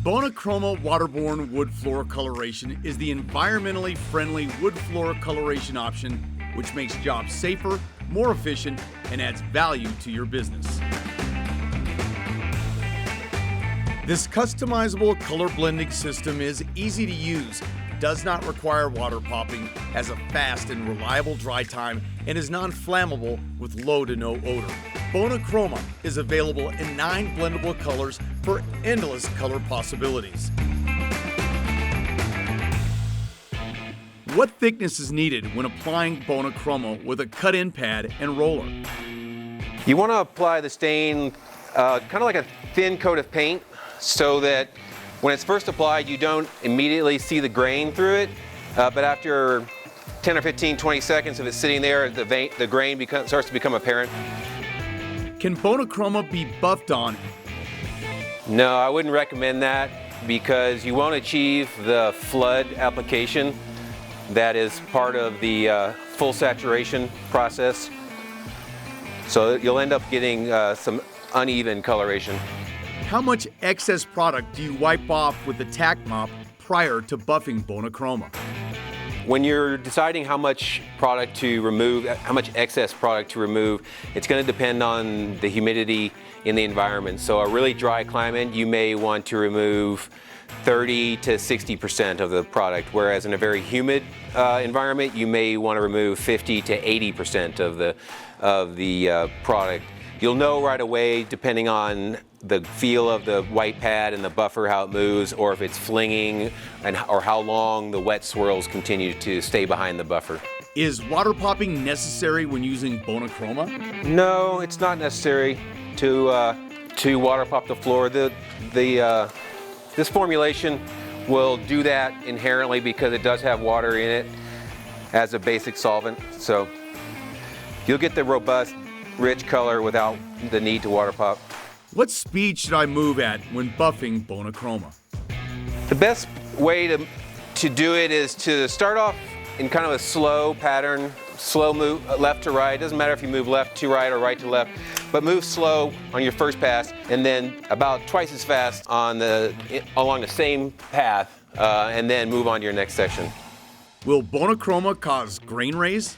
Bona Chroma Waterborne wood floor coloration is the environmentally friendly wood floor coloration option which makes jobs safer, more efficient, and adds value to your business. This customizable color blending system is easy to use, does not require water popping, has a fast and reliable dry time, and is non-flammable with low to no odor. Bona Chroma is available in 9 blendable colors for endless color possibilities. What thickness is needed when applying Bona Chroma with a cut-in pad and roller? You want to apply the stain kind of like a thin coat of paint so that when it's first applied you don't immediately see the grain through it, but after 10 or 15, 20 seconds of it sitting there, the grain starts to become apparent. Can Bona Chroma be buffed on? No, I wouldn't recommend that because you won't achieve the flood application that is part of the full saturation process. So you'll end up getting some uneven coloration. How much excess product do you wipe off with the tack mop prior to buffing Bona Chroma? When you're deciding how much product to remove, how much excess product to remove, it's going to depend on the humidity in the environment. So a really dry climate, you may want to remove 30 to 60% of the product, whereas in a very humid environment, you may want to remove 50 to 80% of the product. You'll know right away, depending on the feel of the white pad and the buffer, how it moves, or if it's flinging, or how long the wet swirls continue to stay behind the buffer. Is water popping necessary when using Bona Chroma? No, it's not necessary to water pop the floor. This formulation will do that inherently because it does have water in it as a basic solvent. So you'll get the robust, rich color without the need to water pop. What speed should I move at when buffing Bona Chroma? The best way to do it is to start off in kind of a slow pattern, slow move left to right. It doesn't matter if you move left to right or right to left, but move slow on your first pass and then about twice as fast along the same path and then move on to your next section. Will Bona Chroma cause grain raise?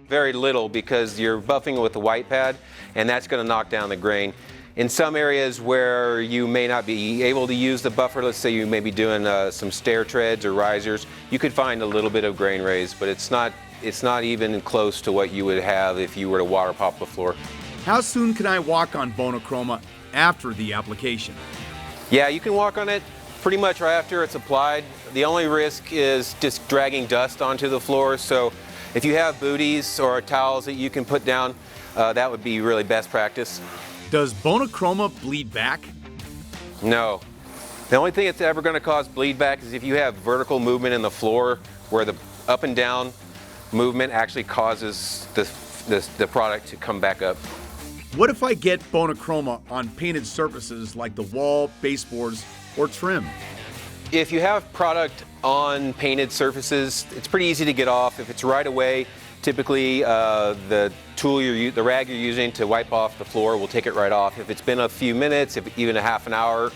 Very little because you're buffing with the white pad and that's going to knock down the grain. In some areas where you may not be able to use the buffer, let's say you may be doing some stair treads or risers, you could find a little bit of grain raise, but it's not even close to what you would have if you were to water pop the floor. How soon can I walk on Bona Chroma after the application? Yeah, you can walk on it pretty much right after it's applied. The only risk is just dragging dust onto the floor, so if you have booties or towels that you can put down, that would be really best practice. Does Bona Chroma bleed back? No. The only thing that's ever going to cause bleed back is if you have vertical movement in the floor where the up and down movement actually causes the product to come back up. What if I get Bona Chroma on painted surfaces like the wall, baseboards, or trim? If you have product on painted surfaces, it's pretty easy to get off. If it's right away, typically the rag you're using to wipe off the floor will take it right off. If it's been a few minutes, if even a half an hour,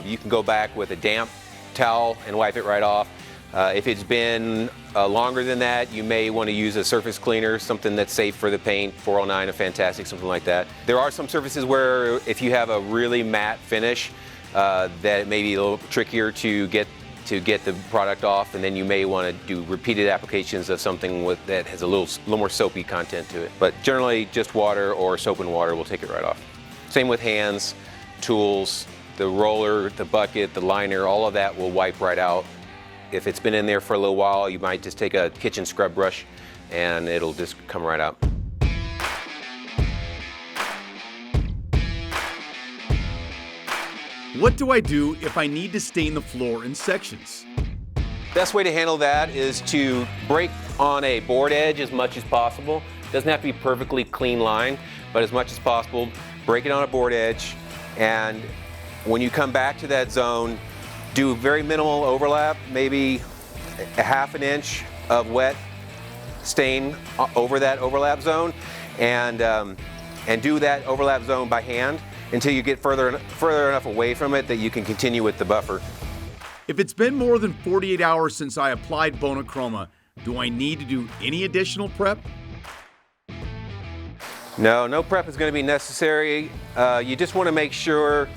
you can go back with a damp towel and wipe it right off. If it's been longer than that, you may want to use a surface cleaner, something that's safe for the paint, 409, a Fantastic, something like that. There are some surfaces where if you have a really matte finish, that it may be a little trickier to get the product off, and then you may want to do repeated applications of something that has a little more soapy content to it. But generally, just water or soap and water will take it right off. Same with hands, tools, the roller, the bucket, the liner, all of that will wipe right out. If it's been in there for a little while, you might just take a kitchen scrub brush and it'll just come right out. What do I do if I need to stain the floor in sections? Best way to handle that is to break on a board edge as much as possible. Doesn't have to be perfectly clean line, but as much as possible, break it on a board edge, and when you come back to that zone, do very minimal overlap, maybe a half an inch of wet stain over that overlap zone, and do that overlap zone by hand. until you get further enough away from it that you can continue with the buffer. If it's been more than 48 hours since I applied Bona Chroma, do I need to do any additional prep? No prep is going to be necessary. You just want to make sure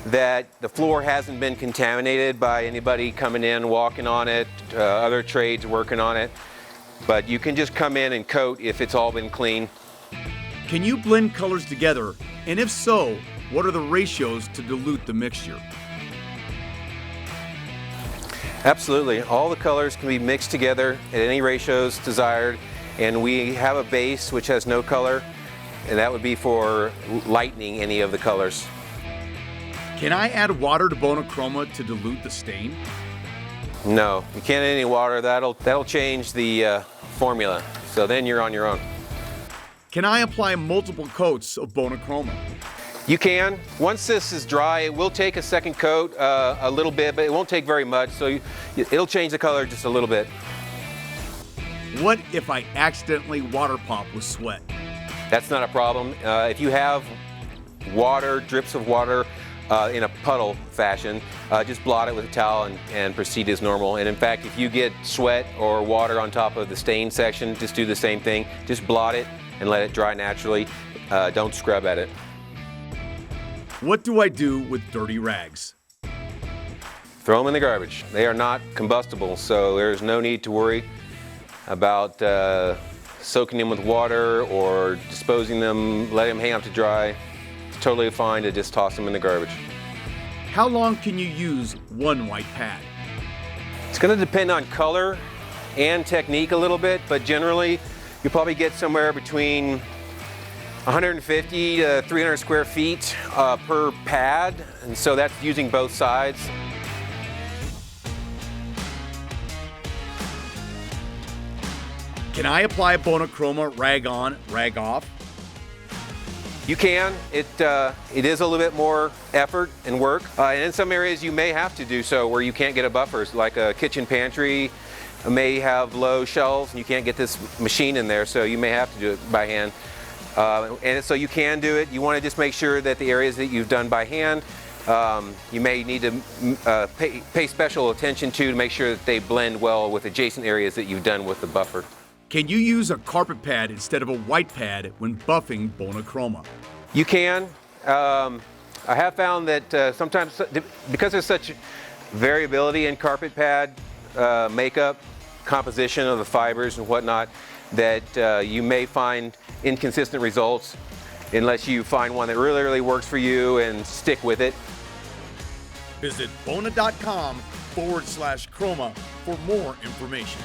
that the floor hasn't been contaminated by anybody coming in, walking on it, other trades working on it. But you can just come in and coat if it's all been clean. Can you blend colors together? And if so, what are the ratios to dilute the mixture? Absolutely. All the colors can be mixed together at any ratios desired. And we have a base which has no color, and that would be for lightening any of the colors. Can I add water to Bona Chroma to dilute the stain? No, you can't add any water. That'll change the formula. So then you're on your own. Can I apply multiple coats of Bona Chroma? You can. Once this is dry, it will take a second coat a little bit, but it won't take very much. So it'll change the color just a little bit. What if I accidentally water pop with sweat? That's not a problem. If you have water, drips of water in a puddle fashion, just blot it with a towel and proceed as normal. And in fact, if you get sweat or water on top of the stain section, just do the same thing. Just blot it and let it dry naturally. Don't scrub at it. What do I do with dirty rags? Throw them in the garbage. They are not combustible, so there's no need to worry about soaking them with water or disposing them, letting them hang out to dry. It's totally fine to just toss them in the garbage. How long can you use one white pad? It's going to depend on color and technique a little bit, but generally you'll probably get somewhere between 150 to 300 square feet per pad, and so that's using both sides. Can I apply Bona Chroma rag on, rag off? You can. It is a little bit more effort and work, and in some areas you may have to do so where you can't get a buffer, like a kitchen pantry may have low shelves and you can't get this machine in there, so you may have to do it by hand. And so you can do it. You want to just make sure that the areas that you've done by hand, you may need to pay special attention to make sure that they blend well with adjacent areas that you've done with the buffer. Can you use a carpet pad instead of a white pad when buffing Bona Chroma? You can. I have found that sometimes, because there's such variability in carpet pad makeup, composition of the fibers and whatnot, that you may find inconsistent results unless you find one that really works for you and stick with it. Visit Bona.com/Chroma for more information.